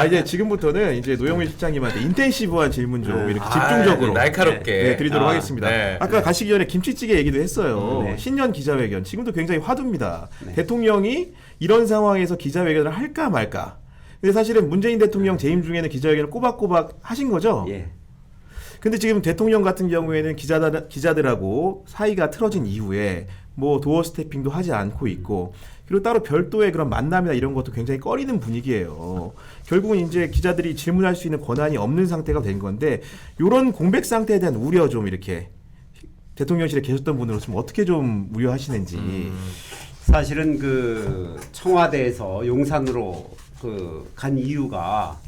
이제 지금부터는 이제 노영민 실장님한테 인텐시브한 질문 좀 이렇게 집중적으로 날카롭게 드리도록 하겠습니다. 네. 아까 가시기 전에 김치찌개 얘기도 했어요. 네. 신년 기자회견 지금도 굉장히 화두입니다. 네. 대통령이 이런 상황에서 기자회견을 할까 말까. 근데 사실은 문재인 대통령 재임 중에는 기자회견을 꼬박꼬박 하신 거죠. 예. 근데 지금 대통령 같은 경우에는 기자들하고 사이가 틀어진 이후에 뭐 도어 스태핑도 하지 않고 있고 그리고 따로 별도의 그런 만남이나 이런 것도 굉장히 꺼리는 분위기예요. 결국은 이제 기자들이 질문할 수 있는 권한이 없는 상태가 된 건데 이런 공백 상태에 대한 우려 좀 이렇게 대통령실에 계셨던 분으로서 좀 어떻게 좀 우려하시는지. 사실은 그 청와대에서 용산으로 간 이유가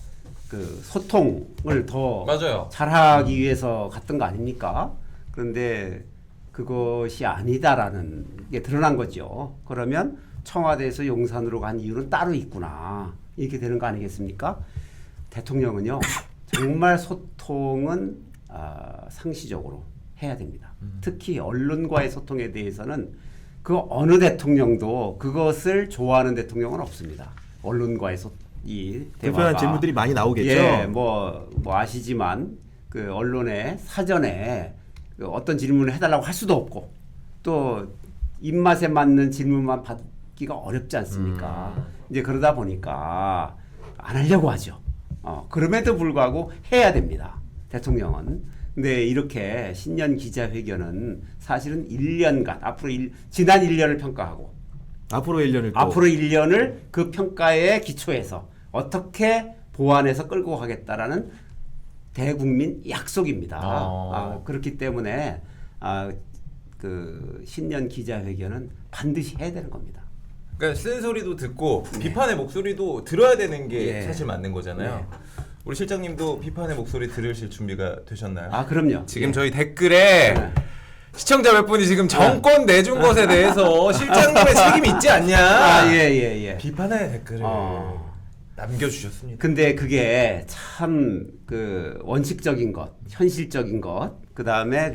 그 소통을 더 맞아요. 잘하기 위해서 갔던 거 아닙니까? 그런데 그것이 아니다라는 게 드러난 거죠. 그러면 청와대에서 용산으로 간 이유는 따로 있구나. 이렇게 되는 거 아니겠습니까? 대통령은요. 정말 소통은 상시적으로 해야 됩니다. 특히 언론과의 소통에 대해서는 그 어느 대통령도 그것을 좋아하는 대통령은 없습니다. 언론과의 이 불편한 대화가 질문들이 많이 나오겠죠. 예, 뭐 아시지만 그 언론에 사전에 그 어떤 질문을 해달라고 할 수도 없고 또 입맛에 맞는 질문만 받기가 어렵지 않습니까? 이제 그러다 보니까 안 하려고 하죠. 그럼에도 불구하고 해야 됩니다. 대통령은. 근데 이렇게 신년 기자회견은 사실은 1년간 지난 1년을 평가하고 앞으로 1년을 또 앞으로 1년을 그 평가에 기초해서 어떻게 보완해서 끌고 가겠다라는 대국민 약속입니다. 그렇기 때문에 그 신년 기자회견은 반드시 해야 되는 겁니다. 그러니까 쓴소리도 듣고 비판의 목소리도 들어야 되는 게 예. 사실 맞는 거잖아요. 우리 실장님도 비판의 목소리 들으실 준비가 되셨나요? 그럼요. 지금 저희 댓글에 시청자 몇 분이 지금 정권 내준 것에 대해서 실장님의 책임이 있지 않냐 예. 비판의 댓글을 남겨주셨습니다. 근데 그게 참 그 원칙적인 것, 현실적인 것, 그 다음에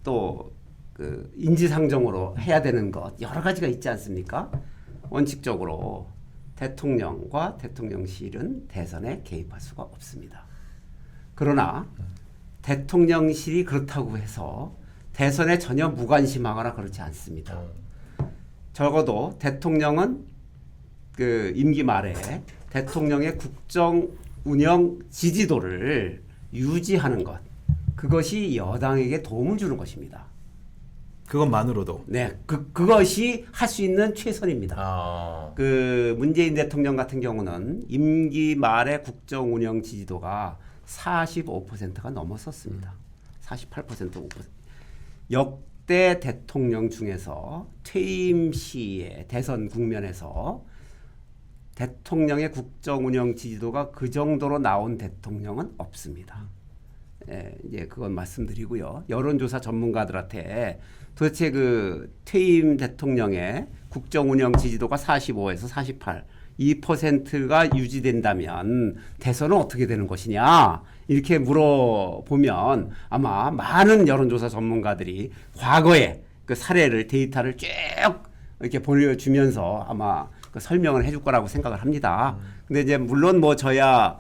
또 그 인지상정으로 해야 되는 것 여러 가지가 있지 않습니까? 원칙적으로 대통령과 대통령실은 대선에 개입할 수가 없습니다. 그러나 대통령실이 그렇다고 해서 대선에 전혀 무관심하거나 그렇지 않습니다. 적어도 대통령은 그 임기 말에 대통령의 국정 운영 지지도를 유지하는 것, 그것이 여당에게 도움을 주는 것입니다. 그것만으로도. 네, 그것이 할 수 있는 최선입니다. 그 문재인 대통령 같은 경우는 임기 말에 국정 운영 지지도가 45%가 넘었었습니다. 48%, 5%. 역대 대통령 중에서 퇴임 시에 대선 국면에서 대통령의 국정 운영 지지도가 그 정도로 나온 대통령은 없습니다. 이제 그건 말씀드리고요. 여론조사 전문가들한테 도대체 그 퇴임 대통령의 국정 운영 지지도가 45에서 48, 2%가 유지된다면 대선은 어떻게 되는 것이냐 이렇게 물어보면 아마 많은 여론조사 전문가들이 과거의 그 사례를 데이터를 쭉 이렇게 보여주면서 아마 그 설명을 해줄 거라고 생각을 합니다. 근데 이제 물론 뭐 저야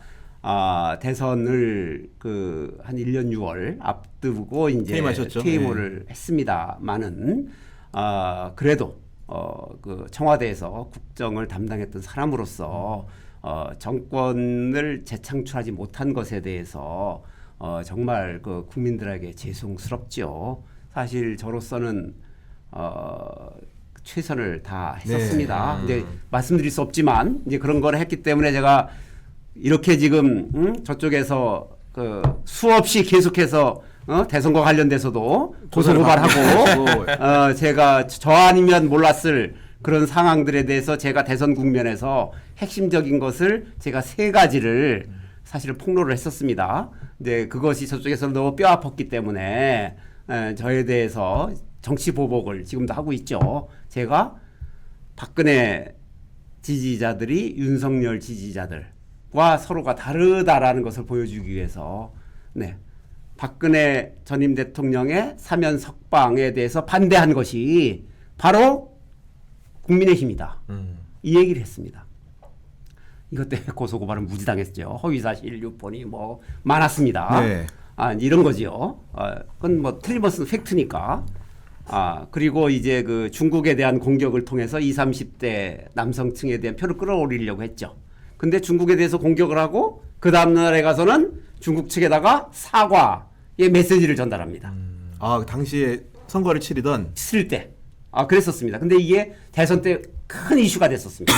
대선을 그 한 1년 6월 앞두고 이제 퇴임하셨죠? 퇴임을 했습니다만은 그래도 그 청와대에서 국정을 담당했던 사람으로서 정권을 재창출하지 못한 것에 대해서 정말 그 국민들에게 죄송스럽죠. 사실 저로서는 최선을 다 했었습니다. 이제 말씀드릴 수 없지만 이제 그런 걸 했기 때문에 제가 이렇게 지금 저쪽에서 그 수없이 계속해서 대선과 관련돼서도 고소고발하고 제가 저 아니면 몰랐을 그런 상황들에 대해서 제가 대선 국면에서 핵심적인 것을 제가 3가지를 사실은 폭로를 했었습니다. 근데 그것이 저쪽에서 너무 뼈 아팠기 때문에 저에 대해서 정치 보복을 지금도 하고 있죠. 제가 박근혜 지지자들이 윤석열 지지자들과 서로가 다르다라는 것을 보여주기 위해서 박근혜 전임 대통령의 사면 석방에 대해서 반대한 것이 바로 국민의힘이다. 이 얘기를 했습니다. 이것 때문에 고소고발은 무지당했죠. 허위사실 유포니 뭐 많았습니다. 네. 이런 거지요. 그건 뭐 틀림없는 팩트니까. 그리고 이제 그 중국에 대한 공격을 통해서 20, 30대 남성층에 대한 표를 끌어올리려고 했죠. 근데 중국에 대해서 공격을 하고 그 다음날에 가서는 중국 측에다가 사과의 메시지를 전달합니다. 당시에 선거를 치르던 쓸 때. 그랬었습니다. 근데 이게 대선 때 큰 이슈가 됐었습니다.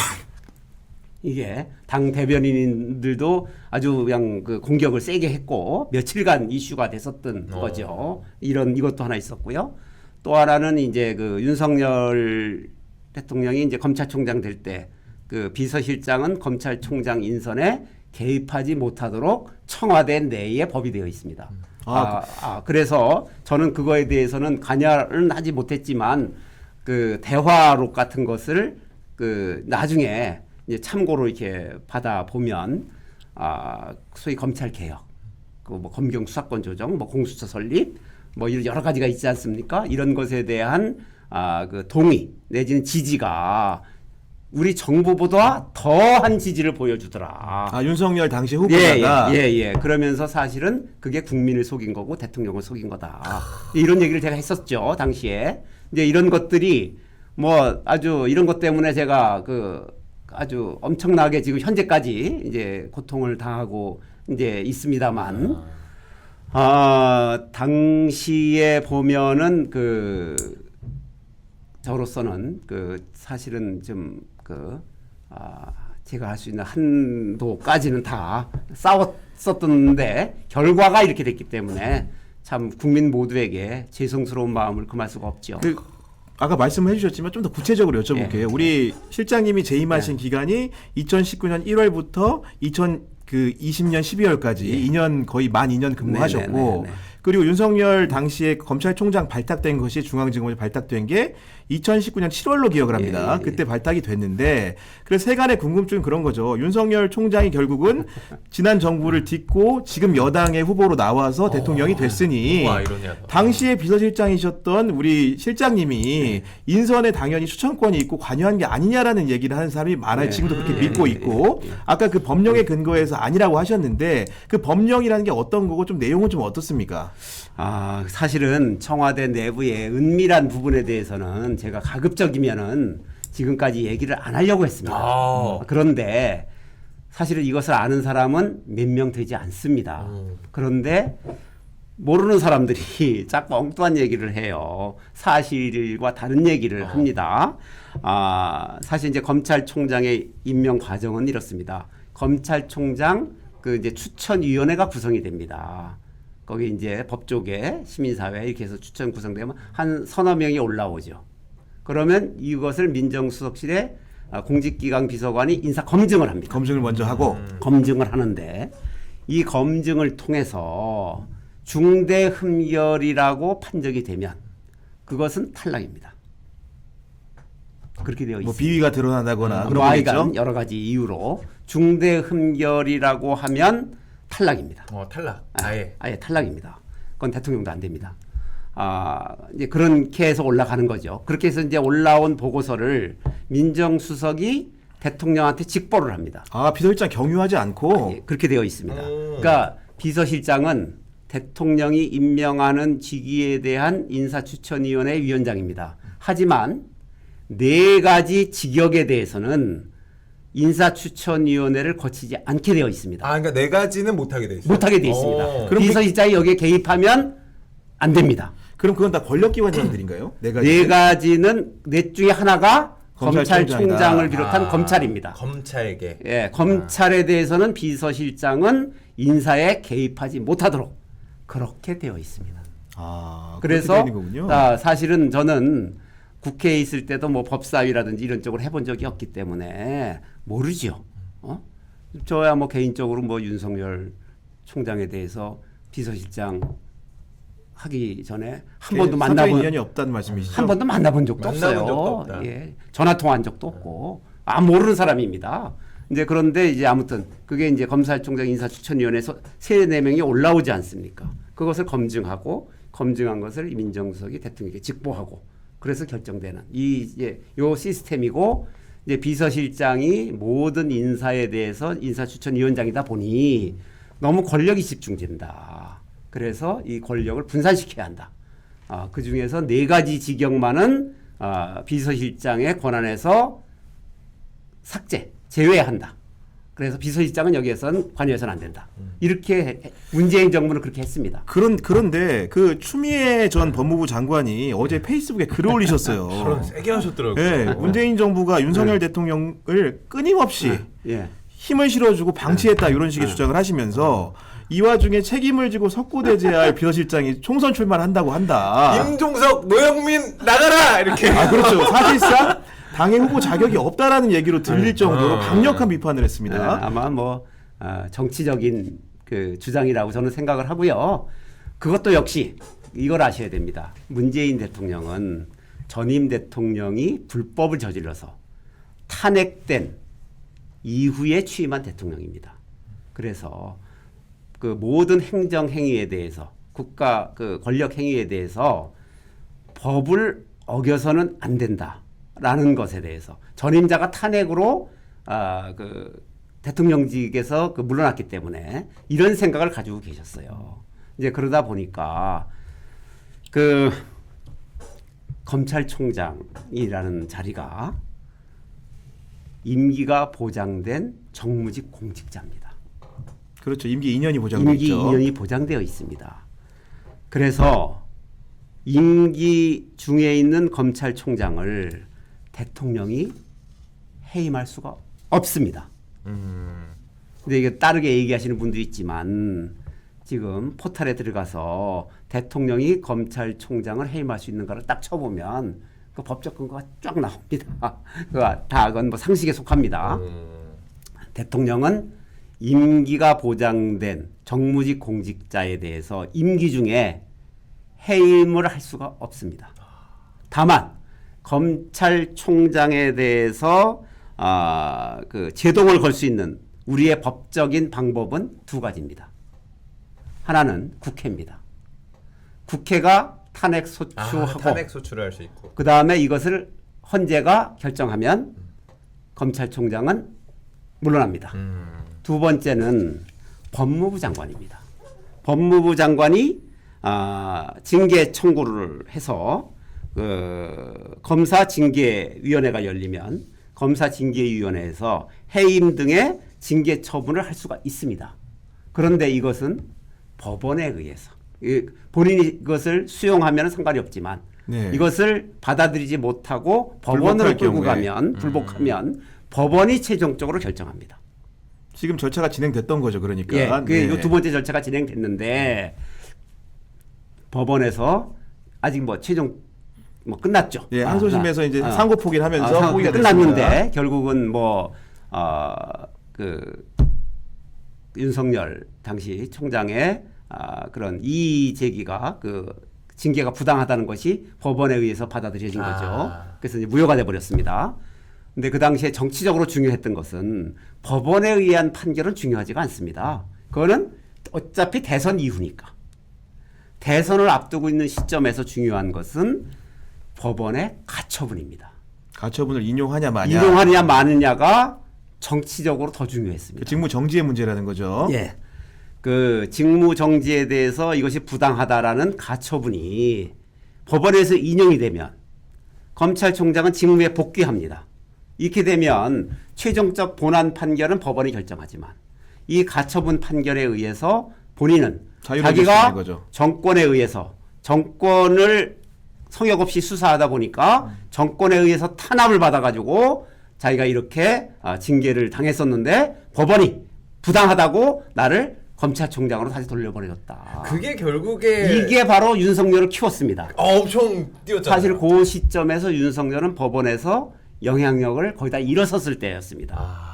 이게 당 대변인들도 아주 그냥 그 공격을 세게 했고 며칠간 이슈가 됐었던 거죠. 이것도 하나 있었고요. 또 하나는 이제 그 윤석열 대통령이 이제 검찰총장 될 때 그 비서실장은 검찰총장 인선에 개입하지 못하도록 청와대 내에 법이 되어 있습니다. 그래서 저는 그거에 대해서는 관여는 하지 못했지만 그 대화록 같은 것을 그 나중에 이제 참고로 이렇게 받아 보면 소위 검찰 개혁, 그 뭐 검경 수사권 조정, 뭐 공수처 설립, 뭐 이런 여러 가지가 있지 않습니까? 이런 것에 대한 그 동의 내지는 지지가 우리 정부보다 더한 지지를 보여주더라. 윤석열 당시 후보자가 예. 그러면서 사실은 그게 국민을 속인 거고 대통령을 속인 거다. 이런 얘기를 제가 했었죠 당시에. 이제 이런 것들이 뭐 아주 이런 것 때문에 제가 그 아주 엄청나게 지금 현재까지 이제 고통을 당하고 이제 있습니다만, 당시에 보면은 그 저로서는 그 사실은 좀 제가 할 수 있는 한도까지는 다 싸웠었던데 결과가 이렇게 됐기 때문에 참 국민 모두에게 죄송스러운 마음을 금할 수가 없죠. 아까 말씀을 해주셨지만 좀 더 구체적으로 여쭤볼게요. 우리 실장님이 재임하신 기간이 2019년 1월부터 2020년 12월까지 2년 거의 만 2년 근무하셨고 그리고 윤석열 당시에 검찰총장 발탁된 것이 중앙지검에 발탁된 게 2019년 7월로 기억을 합니다. 그때 발탁이 됐는데 그래서 세간의 궁금증은 그런 거죠. 윤석열 총장이 결국은 지난 정부를 딛고 지금 여당의 후보로 나와서 대통령이 됐으니 당시에 비서실장이셨던 우리 실장님이 인선에 당연히 추천권이 있고 관여한 게 아니냐라는 얘기를 하는 사람이 많아요. 지금도 그렇게 믿고 있고 아까 그 법령에 근거해서 아니라고 하셨는데 그 법령이라는 게 어떤 거고 좀 내용은 좀 어떻습니까? 사실은 청와대 내부의 은밀한 부분에 대해서는 제가 가급적이면은 지금까지 얘기를 안 하려고 했습니다. 그런데 사실은 이것을 아는 사람은 몇 명 되지 않습니다. 그런데 모르는 사람들이 자꾸 엉뚱한 얘기를 해요. 사실과 다른 얘기를 합니다. 사실 이제 검찰총장의 임명 과정은 이렇습니다. 검찰총장 그 이제 추천위원회가 구성이 됩니다. 거기 이제 법조계, 시민사회 이렇게 해서 추천 구성되면 한 서너 명이 올라오죠. 그러면 이것을 민정수석실에 공직기강 비서관이 인사 검증을 합니다. 검증을 먼저 하고 검증을 하는데 이 검증을 통해서 중대 흠결이라고 판정이 되면 그것은 탈락입니다. 그렇게 되어 있습니다. 뭐 비위가 드러난다거나 그런 하여간 여러 가지 이유로 중대 흠결이라고 하면 탈락입니다. 탈락. 아예 탈락입니다. 그건 대통령도 안 됩니다. 이제 그렇게 해서 올라가는 거죠. 그렇게 해서 이제 올라온 보고서를 민정수석이 대통령한테 직보를 합니다. 비서실장 경유하지 않고 그렇게 되어 있습니다. 그러니까 비서실장은 대통령이 임명하는 직위에 대한 인사추천위원회 위원장입니다. 하지만 4가지 직역에 대해서는 인사추천위원회를 거치지 않게 되어 있습니다. 그러니까 4가지는 못하게 되어 있습니다. 못하게 되어 있습니다. 비서실장이 여기에 개입하면 안 됩니다. 그럼 그건 다 권력기관장들인가요? 4가지? 4가지는 넷 중에 하나가 검찰총장을 비롯한 검찰입니다. 검찰계. 예, 검찰에 대해서는 비서실장은 인사에 개입하지 못하도록 그렇게 되어 있습니다. 그래서 사실은 저는 국회에 있을 때도 뭐 법사위라든지 이런 쪽으로 해본 적이 없기 때문에 모르죠. 저야 뭐 개인적으로 뭐 윤석열 총장에 대해서 비서실장 하기 전에 한 번도 만나본 인연이 없다는 말씀이시죠? 한 번도 만나본 적도 없어요. 예, 전화 통화한 적도 없고 모르는 사람입니다. 이제 그런데 이제 아무튼 그게 이제 검찰총장 인사추천위원회에서 3-4명이 올라오지 않습니까? 그것을 검증하고 검증한 것을 민정수석이 대통령에게 직보하고 그래서 결정되는 요 시스템이고 이제 비서실장이 모든 인사에 대해서 인사추천위원장이다 보니 너무 권력이 집중된다. 그래서 이 권력을 분산시켜야 한다. 그 중에서 4가지 직역만은 비서실장의 권한에서 제외한다. 그래서 비서실장은 여기에선 관여해서는 안 된다. 이렇게 문재인 정부는 그렇게 했습니다. 그런데 그 추미애 전 법무부 장관이 어제 페이스북에 글을 올리셨어요. 그런 세게 하셨더라고요. 네, 문재인 정부가 윤석열 대통령을 끊임없이 예. 힘을 실어주고 방치했다 이런 식의 주장을 하시면서 이 와중에 책임을 지고 석고대죄할 비서실장이 총선 출마한다고 한다. 임종석, 노영민 나가라 이렇게. 그렇죠. 사실상 당의 후보 자격이 없다라는 얘기로 들릴 정도로 강력한 비판을 했습니다. 아마 뭐 정치적인 그 주장이라고 저는 생각을 하고요. 그것도 역시 이걸 아셔야 됩니다. 문재인 대통령은 전임 대통령이 불법을 저질러서 탄핵된 이후에 취임한 대통령입니다. 그래서 그 모든 행정 행위에 대해서 국가 그 권력 행위에 대해서 법을 어겨서는 안 된다라는 것에 대해서 전임자가 탄핵으로 그 대통령직에서 그 물러났기 때문에 이런 생각을 가지고 계셨어요. 이제 그러다 보니까 그 검찰총장이라는 자리가 임기가 보장된 정무직 공직자입니다. 그렇죠. 임기 2년이 보장되어 임기 있죠. 2년이 보장되어 있습니다. 그래서 임기 중에 있는 검찰총장을 대통령이 해임할 수가 없습니다. 근데 이게 다르게 얘기하시는 분도 있지만 지금 포털에 들어가서 대통령이 검찰총장을 해임할 수 있는가를 딱 쳐보면 그 법적 근거가 쫙 나옵니다. 그건 뭐 상식에 속합니다. 대통령은 임기가 보장된 정무직 공직자에 대해서 임기 중에 해임을 할 수가 없습니다. 다만 검찰총장에 대해서 그 제동을 걸 수 있는 우리의 법적인 방법은 2가지입니다. 하나는 국회입니다. 국회가 탄핵 소추하고 탄핵 소추를 할 수 있고. 그 다음에 이것을 헌재가 결정하면 검찰총장은 물러납니다. 2번째는 법무부 장관입니다. 법무부 장관이 징계 청구를 해서 검사 징계위원회가 열리면 검사 징계위원회에서 해임 등의 징계 처분을 할 수가 있습니다. 그런데 이것은 법원에 의해서 본인이 이것을 수용하면 상관이 없지만 네. 이것을 받아들이지 못하고 법원으로 끌고 가면 불복하면 법원이 최종적으로 결정합니다. 지금 절차가 진행됐던 거죠. 그러니까. 예, 네. 이 2번째 절차가 진행됐는데 법원에서 아직 뭐 최종 뭐 끝났죠. 예, 항소심에서 이제 상고 포기를 하면서 포기가 끝났는데 됐습니다. 결국은 뭐 그 윤석열 당시 총장의 그런 이의 제기가 그 징계가 부당하다는 것이 법원에 의해서 받아들여진 거죠. 그래서 이제 무효가 돼 버렸습니다. 근데 그 당시에 정치적으로 중요했던 것은 법원에 의한 판결은 중요하지가 않습니다. 그거는 어차피 대선 이후니까. 대선을 앞두고 있는 시점에서 중요한 것은 법원의 가처분입니다. 가처분을 인용하냐 마냐. 인용하느냐 마느냐가 정치적으로 더 중요했습니다. 그 직무 정지의 문제라는 거죠. 예. 그 직무 정지에 대해서 이것이 부당하다라는 가처분이 법원에서 인용이 되면 검찰총장은 직무에 복귀합니다. 이렇게 되면 최종적 본안 판결은 법원이 결정하지만 이 가처분 판결에 의해서 본인은 자기가 정권에 의해서 정권을 성역 없이 수사하다 보니까 정권에 의해서 탄압을 받아가지고 자기가 이렇게 징계를 당했었는데 법원이 부당하다고 나를 검찰총장으로 다시 돌려보내줬다. 그게 결국에 이게 바로 윤석열을 키웠습니다. 엄청 뛰었잖아요. 사실 그 시점에서 윤석열은 법원에서 영향력을 거의 다 잃었었을 때였습니다.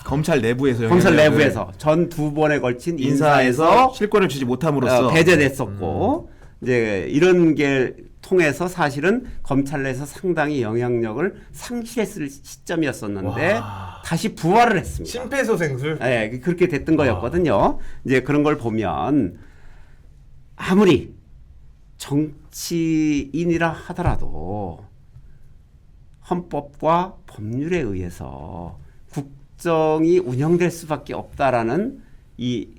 검찰 내부에서 검찰 내부에서 전 2번에 걸친 인사에서 실권을 주지 못함으로써 배제됐었고 이제 이런 게 통해서 사실은 검찰 내에서 상당히 영향력을 상실했을 시점이었었는데 다시 부활을 했습니다. 심폐소생술. 네, 그렇게 됐던 거였거든요. 이제 그런 걸 보면 아무리 정치인이라 하더라도 헌법과 법률에 의해서 국정이 운영될 수밖에 없다라는 이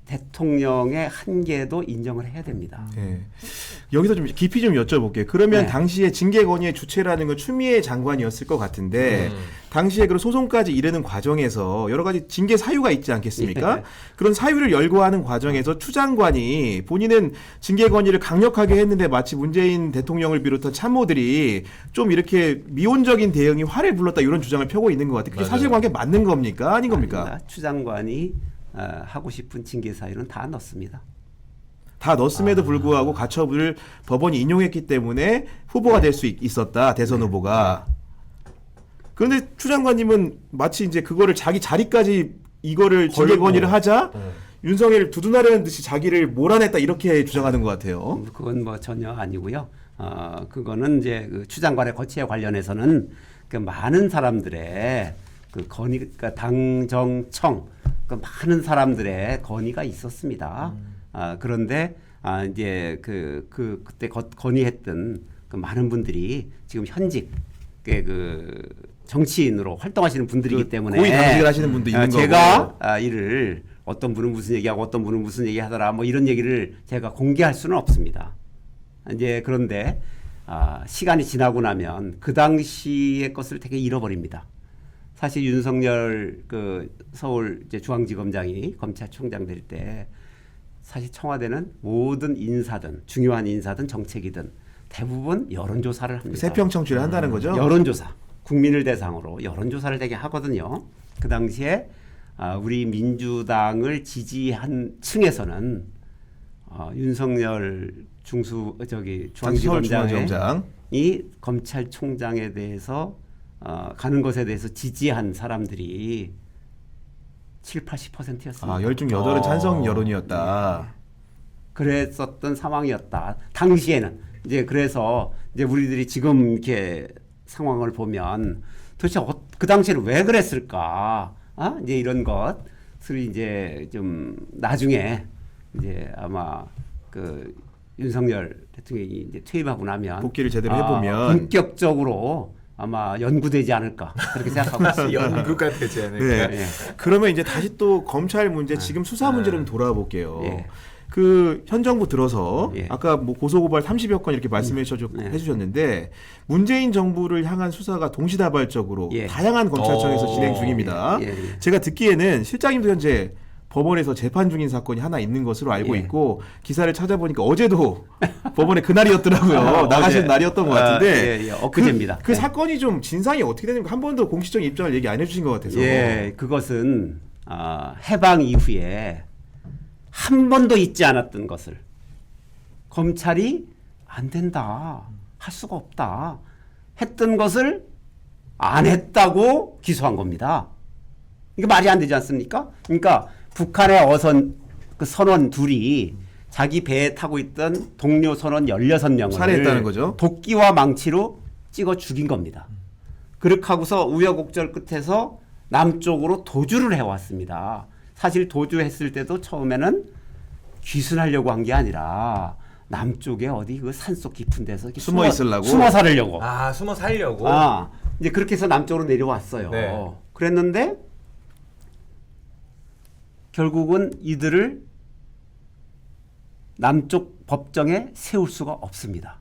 대통령의 한계도 인정을 해야 됩니다. 네. 여기서 좀 깊이 좀 여쭤볼게요. 그러면 네. 당시에 징계 건의의 주체라는 건 추미애 장관이었을 것 같은데 당시에 그 소송까지 이르는 과정에서 여러 가지 징계 사유가 있지 않겠습니까? 예. 그런 사유를 열거하는 과정에서 추 장관이 본인은 징계 건의를 강력하게 했는데 마치 문재인 대통령을 비롯한 참모들이 좀 이렇게 미온적인 대응이 화를 불렀다 이런 주장을 펴고 있는 것 같아요. 그게 맞아요. 사실관계 맞는 겁니까? 아닌 겁니까? 아닙니다. 추 장관이 하고 싶은 징계 사유는 다 넣습니다. 다 넣었음에도 불구하고 가처분을 법원이 인용했기 때문에 후보가 될 수 있었다. 대선 후보가. 그런데 추 장관님은 마치 이제 그거를 자기 자리까지 이거를 징계 걸고. 건의를 하자 윤석열 두둔하려는 듯이 자기를 몰아냈다 이렇게 주장하는 것 같아요. 그건 뭐 전혀 아니고요. 그거는 이제 그 추 장관의 거취에 관련해서는 그 많은 사람들의 그 건의, 그러니까 당정청 그 많은 사람들의 건의가 있었습니다. 그런데 이제 그때 건의했던 그 많은 분들이 지금 현직 그 정치인으로 활동하시는 분들이기 그 때문에 고위 당직을 하시는 분도 있는 제가 거고. 이를 어떤 분은 무슨 얘기하고 어떤 분은 무슨 얘기하더라 뭐 이런 얘기를 제가 공개할 수는 없습니다. 이제 그런데 시간이 지나고 나면 그 당시의 것을 되게 잃어버립니다. 사실 윤석열 그 서울 이제 중앙지검장이 검찰총장 될 때 사실 청와대는 모든 인사든 중요한 인사든 정책이든 대부분 여론조사를 합니다. 세평 청취를 한다는 거죠? 여론조사, 국민을 대상으로 여론조사를 되게 하거든요. 그 당시에 우리 민주당을 지지한 층에서는 윤석열 중앙지검장이 검찰총장에 대해서 가는 것에 대해서 지지한 사람들이 70-80%였습니다. 열중 8은 찬성 여론이었다. 그랬었던 상황이었다. 당시에는 이제 그래서 이제 우리들이 지금 이렇게 상황을 보면 도대체 그 당시에는 왜 그랬을까? 이제 이런 것을 이제 좀 나중에 이제 아마 그 윤석열 대통령이 이제 퇴임하고 나면 복귀를 제대로 해보면 본격적으로 아마 연구되지 않을까 그렇게 생각하고 있습니다. 연구가 되지 않을까. 네. 그러면 이제 다시 또 검찰 문제 지금 수사 문제를 좀 돌아볼게요. 예. 그 현 정부 들어서 예. 아까 뭐 고소고발 30여 건 이렇게 말씀해 주셨는데 문재인 정부를 향한 수사가 동시다발적으로 예. 다양한 검찰청에서 진행 중입니다. 예. 제가 듣기에는 실장님도 현재 법원에서 재판 중인 사건이 하나 있는 것으로 알고 예. 있고 기사를 찾아보니까 어제도 법원에 그날이었더라고요. 나가시는 어제. 날이었던 것 같은데 엊그제입니다. 그 사건이 좀 진상이 어떻게 되는가 한 번도 공식적인 입장을 얘기 안 해주신 것 같아서. 예, 그것은 해방 이후에 한 번도 있지 않았던 것을 검찰이 안 된다, 할 수가 없다 했던 것을 안 했다고 기소한 겁니다. 이게 말이 안 되지 않습니까? 그러니까 북한의 그 선원 둘이 자기 배에 타고 있던 동료 선원 16명을 살해했다는 거죠. 도끼와 망치로 찍어 죽인 겁니다. 그렇게 하고서 우여곡절 끝에서 남쪽으로 도주를 해왔습니다. 사실 도주했을 때도 처음에는 귀순하려고 한 게 아니라 남쪽에 어디 그 산속 깊은 데서 이렇게 숨어 있으려고? 숨어 살려고. 숨어 살려고. 이제 그렇게 해서 남쪽으로 내려왔어요. 네. 그랬는데 결국은 이들을 남쪽 법정에 세울 수가 없습니다.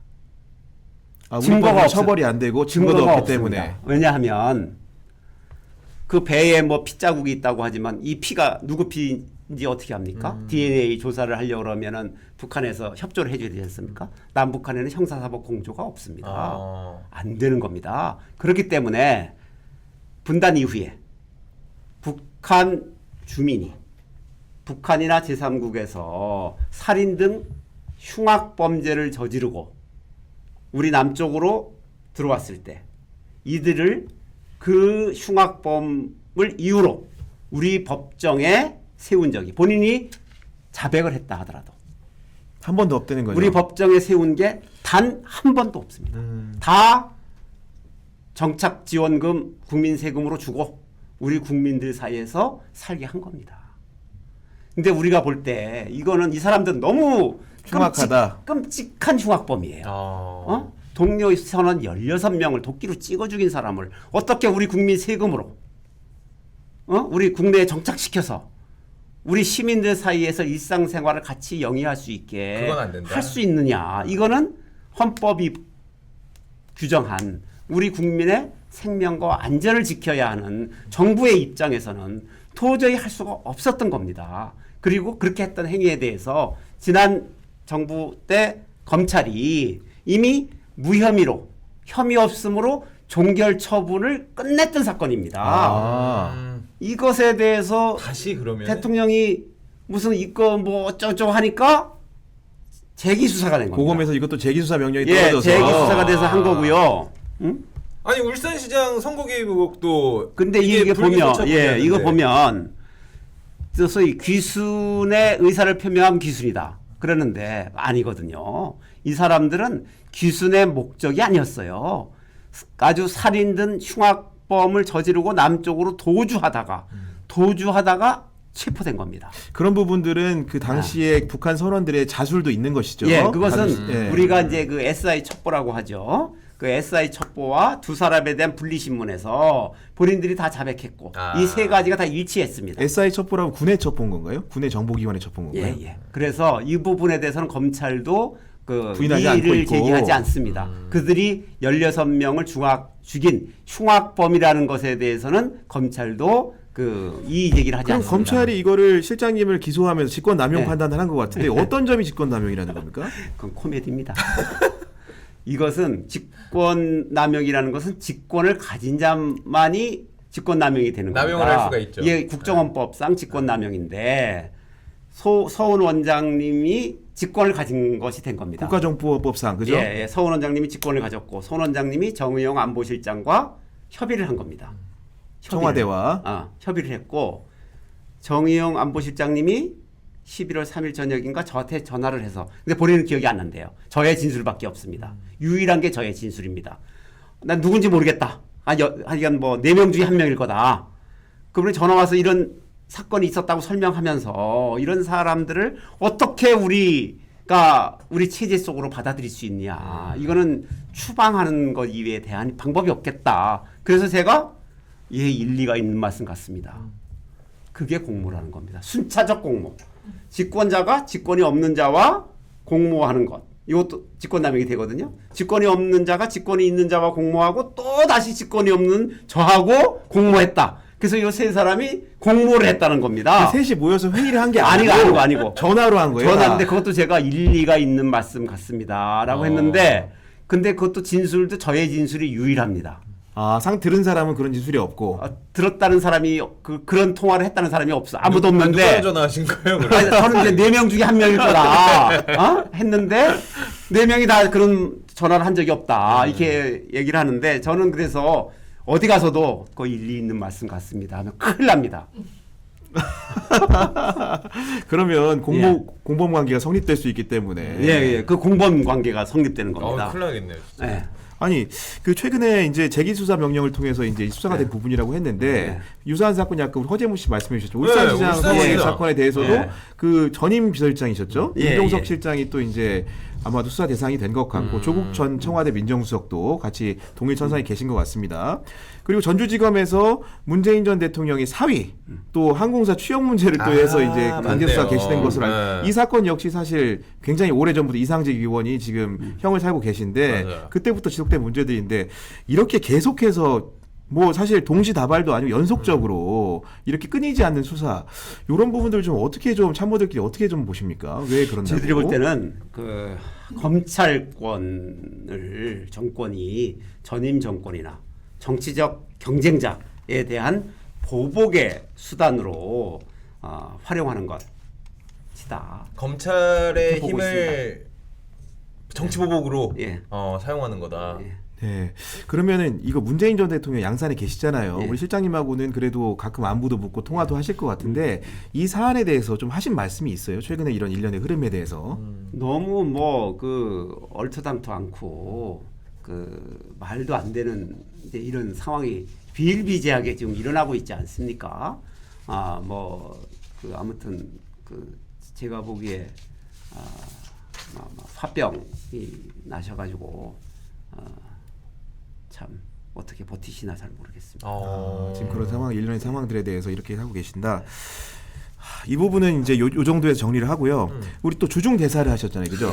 증거가 처벌이 안 되고 증거도 없기 없습니다. 때문에. 왜냐하면 그 배에 뭐 피자국이 있다고 하지만 이 피가 누구 피인지 어떻게 합니까? DNA 조사를 하려고 그러면은 북한에서 협조를 해줘야 되지 않습니까? 남북한에는 형사사법 공조가 없습니다. 안 되는 겁니다. 그렇기 때문에 분단 이후에 북한 주민이 북한이나 제3국에서 살인 등 흉악 범죄를 저지르고 우리 남쪽으로 들어왔을 때 이들을 그 흉악범을 이유로 우리 법정에 세운 적이 본인이 자백을 했다 하더라도 한 번도 없다는 거죠. 우리 법정에 세운 게 단 한 번도 없습니다. 다 정착지원금 국민 세금으로 주고 우리 국민들 사이에서 살게 한 겁니다. 근데 우리가 볼 때 이거는 이 사람들은 너무 흉악하다. 끔찍한 흉악범이에요. 동료 선원 16명을 도끼로 찍어 죽인 사람을 어떻게 우리 국민 세금으로 우리 국내에 정착시켜서 우리 시민들 사이에서 일상생활을 같이 영위할 수 있게 그건 안 된다. 할 수 있느냐. 이거는 헌법이 규정한 우리 국민의 생명과 안전을 지켜야 하는 정부의 입장에서는 도저히 할 수가 없었던 겁니다. 그리고 그렇게 했던 행위에 대해서 지난 정부 때 검찰이 이미 무혐의로 혐의 없음으로 종결 처분을 끝냈던 사건입니다. 이것에 대해서 다시 그러면 대통령이 무슨 이거 뭐 어쩌고 하니까 재기 수사가 된 겁니다. 고검에서 이것도 재기수사 명령이 예, 떨어져서 재기 수사가 돼서 한 거고요. 응? 아니 울산시장 선거개입 의혹도 근데 이게 보면 불기소처분이었는데. 이거 보면 소위 귀순의 의사를 표명한 귀순이다. 그러는데 아니거든요. 이 사람들은 귀순의 목적이 아니었어요. 아주 살인든 흉악범을 저지르고 남쪽으로 도주하다가 체포된 겁니다. 그런 부분들은 그 당시에 북한 선원들의 자술도 있는 것이죠. 예, 그것은 예. 우리가 이제 그 SI 첩보라고 하죠. 그 SI 첩보와 두 사람에 대한 분리신문에서 본인들이 다 자백했고 이 세 가지가 다 일치했습니다. SI 첩보라고 군의 첩보인 건가요? 군의 정보기관의 첩보인 건가요? 예, 예. 그래서 이 부분에 대해서는 검찰도 그 부인하지 않고 이의를 있고. 제기하지 않습니다. 그들이 16명을 죽인 흉악범이라는 것에 대해서는 검찰도 그 이의 제기를 하지 그럼 않습니다. 검찰이 이거를 실장님을 기소하면서 직권남용 네. 판단을 한 것 같은데 어떤 점이 직권남용이라는 겁니까? 그건 코미디입니다. 이것은 직권남용이라는 것은 직권을 가진 자만이 직권남용이 되는 겁니다. 남용을 할 수가 있죠. 이게 국정원법상 직권남용인데 서훈 원장님이 직권을 가진 것이 된 겁니다. 국가정보법상 그죠? 예, 예, 서훈 원장님이 직권을 가졌고 서훈 원장님이 정의용 안보실장과 협의를 한 겁니다. 청와대와 협의를 했고 정의용 안보실장님이 11월 3일 저녁인가 저한테 전화를 해서 근데 본인은 기억이 안 난대요. 저의 진술밖에 없습니다. 유일한 게 저의 진술입니다. 난 누군지 모르겠다. 하여간 뭐 4명 중에 1명일 거다. 그분이 전화 와서 이런 사건이 있었다고 설명하면서 이런 사람들을 어떻게 우리가 우리 체제 속으로 받아들일 수 있냐. 이거는 추방하는 것 이외에 대한 방법이 없겠다. 그래서 제가 일리가 있는 말씀 같습니다. 그게 공모라는 겁니다. 순차적 공모. 직권자가 직권이 없는 자와 공모하는 것. 이것도 직권남용이 되거든요. 직권이 없는 자가 직권이 있는 자와 공모하고 또 다시 직권이 없는 저하고 공모했다. 그래서 이 세 사람이 공모를 했다는 겁니다. 셋이 모여서 회의를 한 게 아니고 전화로 한 거예요. 전화인데 그것도 제가 일리가 있는 말씀 같습니다라고 했는데 근데 그것도 진술도 저의 진술이 유일합니다. 상 들은 사람은 그런 진술이 없고 들었다는 사람이 그런 통화를 했다는 사람이 없어. 아무도 없는데. 누가 전화하신 거예요? 아니, 저는 이제 4명 중에 1명일 거다. 했는데 4명이 다 그런 전화를 한 적이 없다. 이렇게 얘기를 하는데 저는 그래서 어디 가서도 거의 일리 있는 말씀 같습니다 하면 큰일 납니다. 그러면 공범 관계가 성립될 수 있기 때문에 예. 그 공범 관계가 성립되는 겁니다. 큰일 나겠네요. 진짜. 예. 아니 그 최근에 이제 재기수사 명령을 통해서 이제 수사가 된 부분이라고 했는데 유사한 사건이 아까 우리 허재무 씨 말씀해 주셨죠. 울산시장 성범죄 사건에 대해서도 그 전임 비서실장이셨죠. 임종석 실장이 또 이제 아마도 수사 대상이 된 것 같고 조국 전 청와대 민정수석도 같이 동일 천상에 계신 것 같습니다. 그리고 전주지검에서 문재인 전 대통령이 사위 또 항공사 취업 문제를 또 해서 이제 강제수사 개시된 것으로 이 사건 역시 사실 굉장히 오래전부터 이상직 의원이 지금 형을 살고 계신데 맞아요. 그때부터 지속된 문제들인데 이렇게 계속해서 뭐 사실 동시다발도 아니고 연속적으로 이렇게 끊이지 않는 수사 이런 부분들 좀 어떻게 좀 참모들끼리 어떻게 좀 보십니까? 왜 그런다고? 저희들이 볼 때는 그 정권이 전임 정권이나 정치적 경쟁자에 대한 보복의 수단으로 활용하는 것이다. 검찰의 보고 힘을 정치 보복으로 예. 사용하는 거다. 예. 네. 그러면은 이거 문재인 전 대통령 양산에 계시잖아요. 예. 우리 실장님하고는 그래도 가끔 안부도 묻고 통화도 하실 것 같은데 이 사안에 대해서 좀 하신 말씀이 있어요? 최근에 이런 일련의 흐름에 대해서. 너무 뭐 그 얼토당토 않고 그 말도 안 되는 이제 이런 상황이 비일비재하게 지금 일어나고 있지 않습니까? 그 아무튼 그 제가 보기에 화병이 나셔가지고 참 어떻게 버티시나 잘 모르겠습니다. 지금 그런 상황, 일련의 상황들에 대해서 이렇게 하고 계신다. 이 부분은 이제 요 정도에서 정리를 하고요. 우리 또 주중 대사를 하셨잖아요, 그죠?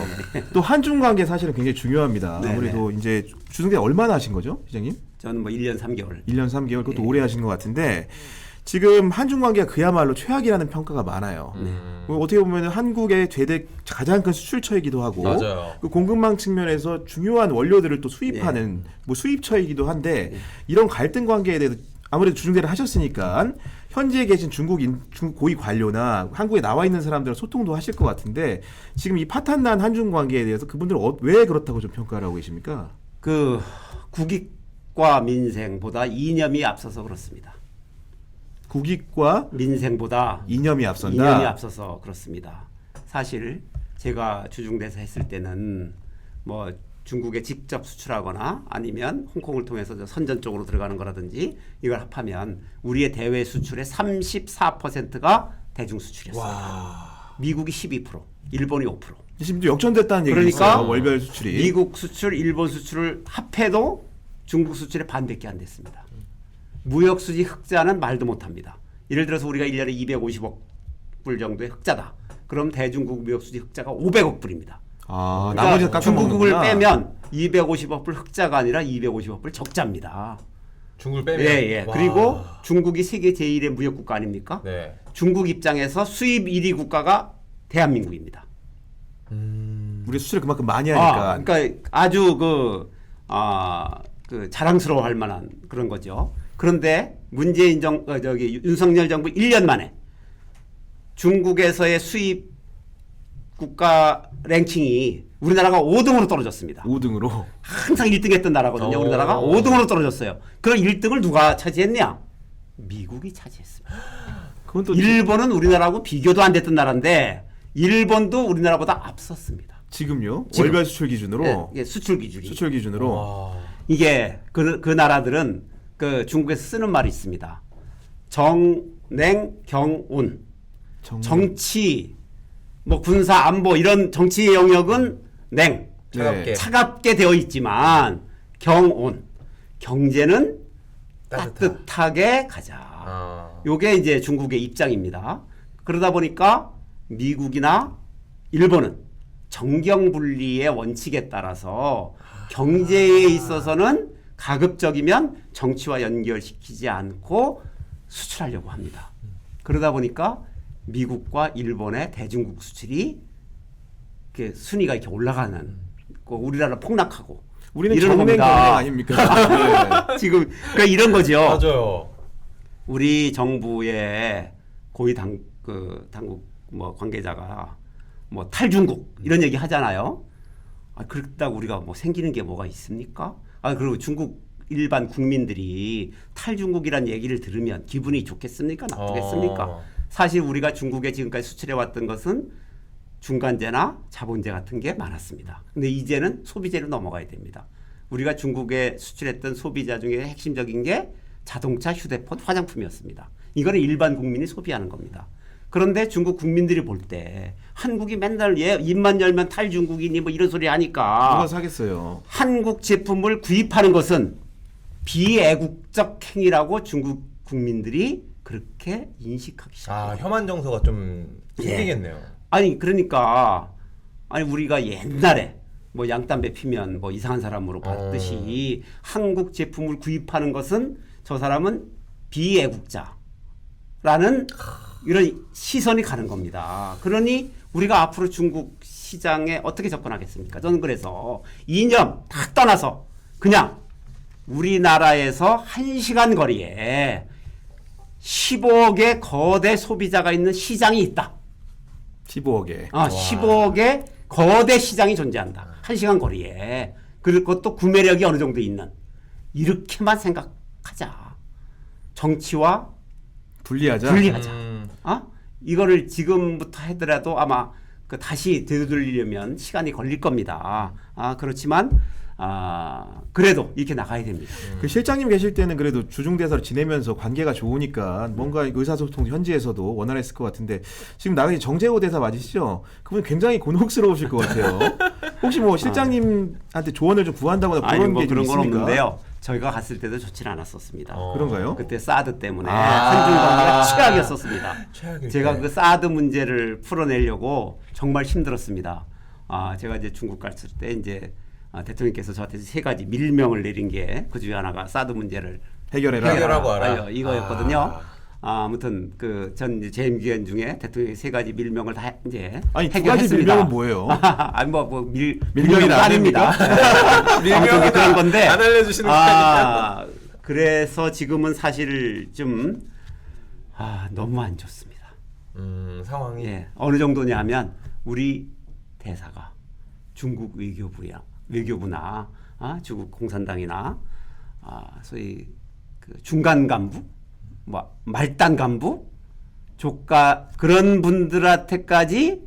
또 한중 관계 사실은 굉장히 중요합니다. 네네. 아무래도 이제 주중 대사 얼마나 하신 거죠, 시장님? 저는 뭐 1년 3개월. 1년 3개월 그것도 네. 오래 하신 것 같은데 지금 한중 관계가 그야말로 최악이라는 평가가 많아요. 어떻게 보면 한국의 가장 큰 수출처이기도 하고 맞아요. 그 공급망 측면에서 중요한 원료들을 또 수입하는 뭐 수입처이기도 한데 이런 갈등 관계에 대해서 아무래도 주중대를 하셨으니까 현지에 계신 중국 고위 관료나 한국에 나와 있는 사람들과 소통도 하실 것 같은데 지금 이 파탄난 한중 관계에 대해서 그분들은 왜 그렇다고 좀 평가를 하고 계십니까? 그 국익과 민생보다 이념이 앞서서 그렇습니다. 국익과 민생보다 이념이 앞선다. 이념이 앞서서 그렇습니다. 사실 제가 주중대사 했을 때는 뭐 중국에 직접 수출하거나 아니면 홍콩을 통해서 저 선전 쪽으로 들어가는 거라든지 이걸 합하면 우리의 대외 수출의 34%가 대중 수출이었습니다. 미국이 12%, 일본이 5%. 지금 또 역전됐다는 얘기가 그러니까 있어요. 월별 수출이. 미국 수출, 일본 수출을 합해도 중국 수출의 반밖에 안 됐습니다. 무역 수지 흑자는 말도 못합니다. 예를 들어서 우리가 1년에 250억 불 정도의 흑자다. 그럼 대중국 무역 수지 흑자가 500억 불입니다. 아, 그러니까 나머지 중국을 깎아먹는구나. 빼면 250억 불 흑자가 아니라 250억 불 적자입니다. 중국을 빼면. 예. 와. 그리고 중국이 세계 제1의 무역 국가 아닙니까? 네. 중국 입장에서 수입 1위 국가가 대한민국입니다. 우리 수출을 그만큼 많이 하니까. 그러니까 아주 그 자랑스러워할 만한 그런 거죠. 그런데 문재인 윤석열 정부 1년 만에 중국에서의 수입 국가 랭킹이 우리나라가 5등으로 떨어졌습니다. 5등으로. 항상 1등했던 나라거든요. 우리나라가 5등으로 떨어졌어요. 그럼 1등을 누가 차지했냐? 미국이 차지했습니다. 그건 또 일본은 우리나라하고 비교도 안 됐던 나라인데 일본도 우리나라보다 앞섰습니다. 지금요? 지금. 월별 수출 기준으로. 예, 수출 기준이. 수출 기준으로. 와. 이게 그 나라들은 그 중국에서 쓰는 말이 있습니다. 정냉경운. 정치, 뭐 군사 안보 이런 정치의 영역은 냉, 차갑게. 차갑게 되어 있지만 경온, 경제는 따뜻하게. 따뜻하게 가자. 요게 이제 중국의 입장입니다. 그러다 보니까 미국이나 일본은 정경분리의 원칙에 따라서 경제에 있어서는 가급적이면 정치와 연결시키지 않고 수출하려고 합니다. 그러다 보니까 미국과 일본의 대중국 수출이 이렇게 순위가 이렇게 올라가는, 우리나라 폭락하고 우리는 이런 정냉 경쟁 겁니다. 아닙니까? 네. 지금 그러니까 이런 거죠. 맞아요. 우리 정부의 고위 당국 뭐 관계자가 뭐 탈중국 이런 얘기 하잖아요. 그렇다고 우리가 뭐 생기는 게 뭐가 있습니까? 그리고 중국 일반 국민들이 탈중국이란 얘기를 들으면 기분이 좋겠습니까? 나쁘겠습니까? 사실 우리가 중국에 지금까지 수출해 왔던 것은 중간재나 자본재 같은 게 많았습니다. 근데 이제는 소비재로 넘어가야 됩니다. 우리가 중국에 수출했던 소비자 중에 핵심적인 게 자동차, 휴대폰, 화장품이었습니다. 이거는 일반 국민이 소비하는 겁니다. 그런데 중국 국민들이 볼 때 한국이 맨날 입만 열면 탈중국이니 뭐 이런 소리 하니까 누가 사겠어요? 한국 제품을 구입하는 것은 비애국적 행위라고 중국 국민들이 그렇게 인식하기 시작합니다. 혐한 정서가 좀 생기겠네요. 그러니까 우리가 옛날에 뭐 양담배 피면 뭐 이상한 사람으로 봤듯이 한국 제품을 구입하는 것은 저 사람은 비애국자라는 이런 시선이 가는 겁니다. 그러니 우리가 앞으로 중국 시장에 어떻게 접근하겠습니까? 저는 그래서 이념 다 떠나서 그냥 우리나라에서 1시간 거리에 15억의 거대 소비자가 있는 시장이 있다. 15억에. 15억의 거대 시장이 존재한다. 1시간 거리에. 그것도 구매력이 어느 정도 있는. 이렇게만 생각하자. 정치와 분리하자. 이거를 지금부터 하더라도 아마 다시 되돌리려면 시간이 걸릴 겁니다. 그렇지만 그래도 이렇게 나가야 됩니다. 그 실장님 계실 때는 그래도 주중대사로 지내면서 관계가 좋으니까 뭔가 의사소통 현지에서도 원활했을 것 같은데 지금 나가신 정재호 대사 맞으시죠? 그분 굉장히 곤혹스러우실 것 같아요. 혹시 뭐 실장님한테 조언을 좀 구한다거나 아니 그런 뭐 게 좀 그런 건 있습니까? 없는데요. 저희가 갔을 때도 좋지는 않았었습니다. 그런가요? 그때 사드 때문에 아. 한중 관계가 최악이었었습니다. 최악일 제가 때. 그 사드 문제를 풀어내려고 정말 힘들었습니다. 제가 이제 중국 갔을 때 이제 대통령께서 저한테 3가지 밀명을 내린 게 그 중에 하나가 사드 문제를 해결해라. 해결하고 하라. 이거였거든요. 아무튼 전 이제 재임 기간 중에 대통령이 3가지 밀명을 다 이제 아니, 2가지 해결했습니다. 밀명은 뭐예요? 아니 밀명이 밀명은 안 아닙니다. 아무튼 그런 건데 안 알려주시는 거니까. 그래서 지금은 사실 좀 너무 안 좋습니다. 상황이. 예, 어느 정도냐면 우리 대사가 중국 외교부나 중국 공산당이나 소위 그 중간 간부, 뭐 말단 간부, 조카 그런 분들한테까지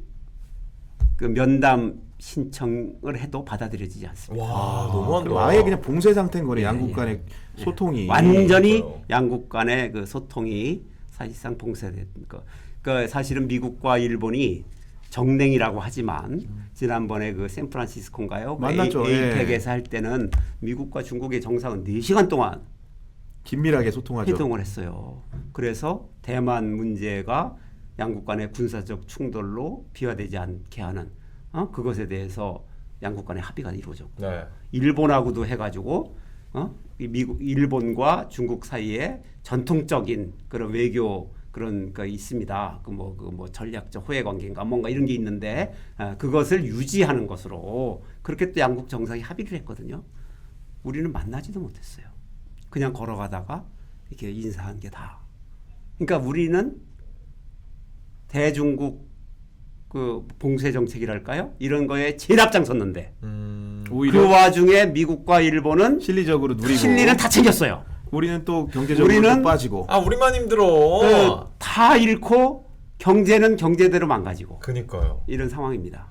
그 면담 신청을 해도 받아들여지지 않습니다. 와, 너무한다. 아예 그냥 봉쇄 상태인 거네. 예, 양국 예. 간의 소통이. 완전히 그러니까요. 양국 간의 그 소통이 사실상 봉쇄된 거. 그 사실은 미국과 일본이 정냉이라고 하지만 지난번에 그 샌프란시스코인가요? 만났죠. 에이펙에서 할 때는 미국과 중국의 정상은 4시간 동안 긴밀하게 소통하죠. 회동을 했어요. 그래서 대만 문제가 양국 간의 군사적 충돌로 비화되지 않게 하는 그것에 대해서 양국 간의 합의가 이루어졌고 네. 일본하고도 해가지고 일본과 중국 사이에 전통적인 그런 외교 그런 거 있습니다. 그 뭐 전략적 호혜 관계인가 뭔가 이런 게 있는데 그것을 유지하는 것으로 그렇게 또 양국 정상이 합의를 했거든요. 우리는 만나지도 못했어요. 그냥 걸어가다가 이렇게 인사한 게 다. 그러니까 우리는 대중국 그 봉쇄 정책이랄까요? 이런 거에 제일 앞장섰는데 오히려 그 와중에 미국과 일본은 실리적으로 누리고 실리는 다 챙겼어요. 우리는 또 경제적으로 우리는 또 빠지고. 우리만 힘들어. 다 잃고 경제는 경제대로 망가지고 그니까요. 이런 상황입니다.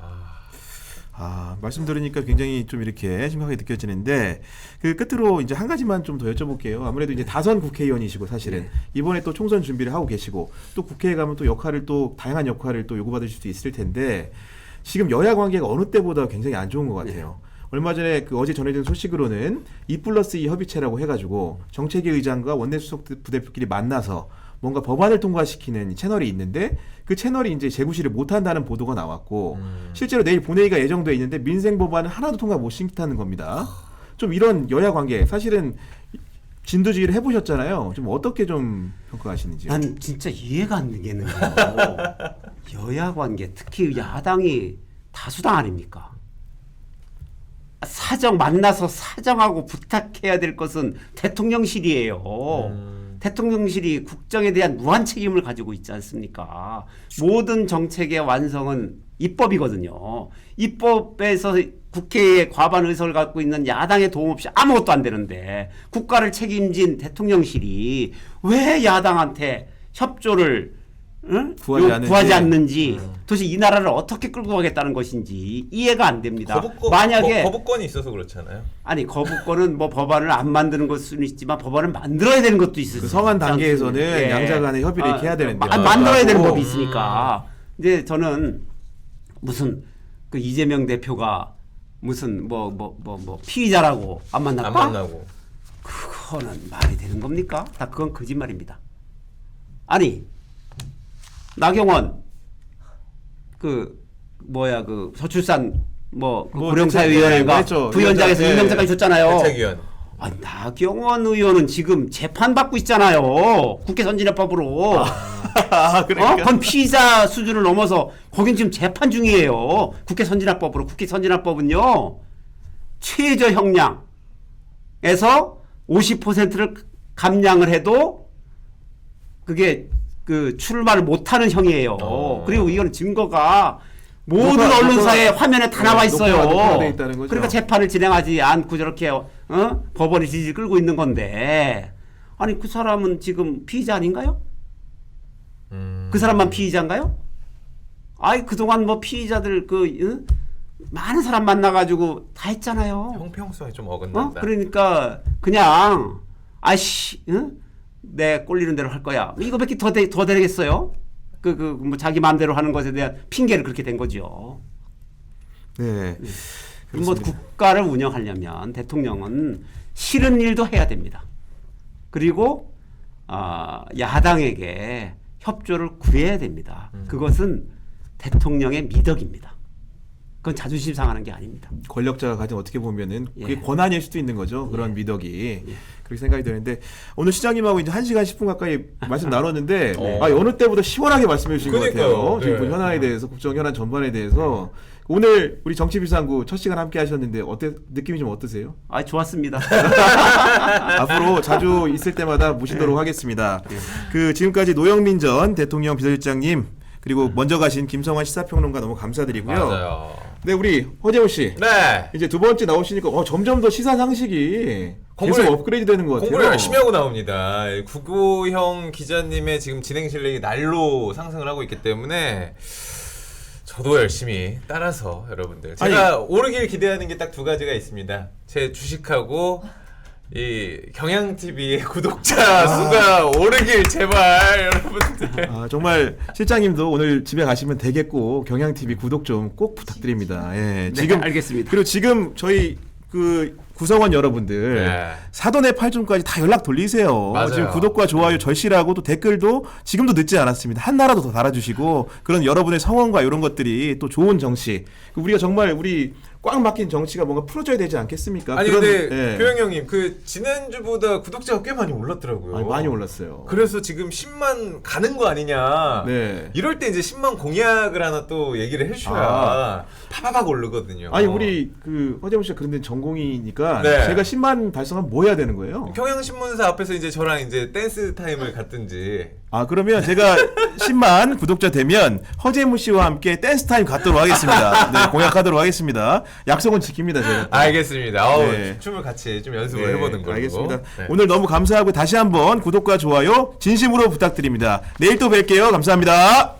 말씀 들으니까 굉장히 좀 이렇게 심각하게 느껴지는데 그 끝으로 이제 한 가지만 좀 더 여쭤볼게요. 아무래도 이제 다선 국회의원이시고 사실은 네. 이번에 또 총선 준비를 하고 계시고 또 국회에 가면 또 다양한 역할을 또 요구받으실 수 있을 텐데 지금 여야 관계가 어느 때보다 굉장히 안 좋은 것 같아요. 얼마 전에 어제 전해진 소식으로는 2+2 협의체라고 해가지고 정책위 의장과 원내수석 부대표끼리 만나서 뭔가 법안을 통과시키는 채널이 있는데 그 채널이 이제 재구시를 못한다는 보도가 나왔고 실제로 내일 본회의가 예정돼 있는데 민생 법안을 하나도 통과 못 시켰다는 겁니다. 좀 이런 여야 관계 사실은 진두지휘를 해보셨잖아요. 좀 어떻게 좀 평가하시는지요? 난 진짜 이해가 안 되겠는 거예요. 여야 관계 특히 야당이 다수당 아닙니까? 만나서 사정하고 부탁해야 될 것은 대통령실이에요. 대통령실이 국정에 대한 무한 책임을 가지고 있지 않습니까? 모든 정책의 완성은 입법이거든요. 입법에서 국회에 과반 의석을 갖고 있는 야당의 도움 없이 아무것도 안 되는데 국가를 책임진 대통령실이 왜 야당한테 협조를 구하지 않는지 도대체 이 나라를 어떻게 끌고 가겠다는 것인지 이해가 안 됩니다. 만약에 거부권이 있어서 그렇잖아요. 아니 거부권은 뭐 법안을 안 만드는 것은 있지만 법안을 만들어야 되는 것도 있을 그 성한 단계에서는 예. 양자 간의 협의를 이렇게 해야 되는데 만들어야 되는 법이 있으니까. 근데 저는 무슨 그 이재명 대표가 무슨 뭐 피의자라고 안 만났다? 안 만나고. 그거는 말이 되는 겁니까? 다 그건 거짓말입니다. 아니 나경원 그 저출산 고령사회위원회가 부위원장에서 네. 임명장까지 줬잖아요. 대책위원. 나경원 의원은 지금 재판받고 있잖아요. 국회 선진화법으로. 그러니까. 그건 피의자 수준을 넘어서 거긴 지금 재판 중이에요. 국회 선진화법으로. 국회 선진화법은요. 최저 형량에서 50%를 감량을 해도 그게 그 출마를 못하는 형이에요. 그리고 이건 증거가 모든 언론사의 화면에 다 나와 있어요. 녹화돼 있다는 거죠. 그러니까 재판을 진행하지 않고 저렇게 법원이 질질 끌고 있는 건데 아니 그 사람은 지금 피의자 아닌가요? 그 사람만 피의자인가요? 아이 그동안 뭐 피의자들 많은 사람 만나가지고 다 했잖아요. 형평성이 좀 어긋난다. 그러니까 그냥 내 꼴리는 대로 할 거야. 이거밖에 더 되겠어요? 뭐 자기 마음대로 하는 것에 대한 핑계를 그렇게 된 거죠. 네. 뭐 국가를 운영하려면 대통령은 싫은 일도 해야 됩니다. 그리고 야당에게 협조를 구해야 됩니다. 그것은 대통령의 미덕입니다. 그건 자존심 상하는 게 아닙니다. 권력자가 가진 어떻게 보면은 그게 예. 권한일 수도 있는 거죠. 그런 예. 미덕이. 그렇게 생각이 되는데 오늘 시장님하고 이제 1시간 10분 가까이 말씀 나눴는데 네. 어느 때보다 시원하게 말씀해 주신 것 같아요. 그러니까요. 지금 네. 현안에 대해서 국정 현안 전반에 대해서 오늘 우리 정치비상구 첫 시간 함께 하셨는데 느낌이 좀 어떠세요? 좋았습니다. 앞으로 자주 있을 때마다 모시도록 하겠습니다. 그 지금까지 노영민 전 대통령 비서실장님 그리고 먼저 가신 김성환 시사평론가 너무 감사드리고요. 맞아요. 네, 우리 허재호 씨. 네. 이제 두 번째 나오시니까 점점 더 시사 상식이 계속 업그레이드 되는 것 같아요. 공부를 열심히 하고 나옵니다. 구구형 기자님의 지금 진행 실력이 날로 상승을 하고 있기 때문에 저도 열심히 따라서 여러분들 제가 오르길 기대하는 게 딱 두 가지가 있습니다. 제 주식하고 이 경향TV의 구독자 수가 오르길 제발 여러분들. 정말 실장님도 오늘 집에 가시면 되겠고 경향TV 구독 좀 꼭 부탁드립니다. 예, 네, 알겠습니다. 그리고 지금 저희 그 구성원 여러분들 네. 사돈의 팔촌까지 다 연락 돌리세요. 맞아요. 지금 구독과 좋아요 절실하고 또 댓글도 지금도 늦지 않았습니다. 한나라도 더 달아주시고 그런 여러분의 성원과 이런 것들이 또 좋은 정치 우리가 정말 우리 꽉 막힌 정치가 뭔가 풀어져야 되지 않겠습니까? 아니 그런- 근데 예. 표영 형님 그 지난주보다 구독자가 꽤 많이 올랐더라고요. 많이 올랐어요. 그래서 지금 10만 가는 거 아니냐. 네. 이럴 때 이제 10만 공약을 하나 또 얘기를 해주셔야 파바박 오르거든요. 아니 우리 그 허재훈 씨가 그런데 전공이니까 네. 제가 10만 달성하면 뭐 해야 되는 거예요? 경향신문사 앞에서 이제 저랑 이제 댄스 타임을 갖든지. 그러면 제가 10만 구독자 되면 허재무 씨와 함께 댄스 타임 갖도록 하겠습니다. 네, 공약하도록 하겠습니다. 약속은 지킵니다, 제가. 알겠습니다. 네. 춤을 같이 좀 연습을 네, 해보는 걸로. 알겠습니다. 네. 오늘 너무 감사하고 다시 한번 구독과 좋아요 진심으로 부탁드립니다. 내일 또 뵐게요. 감사합니다.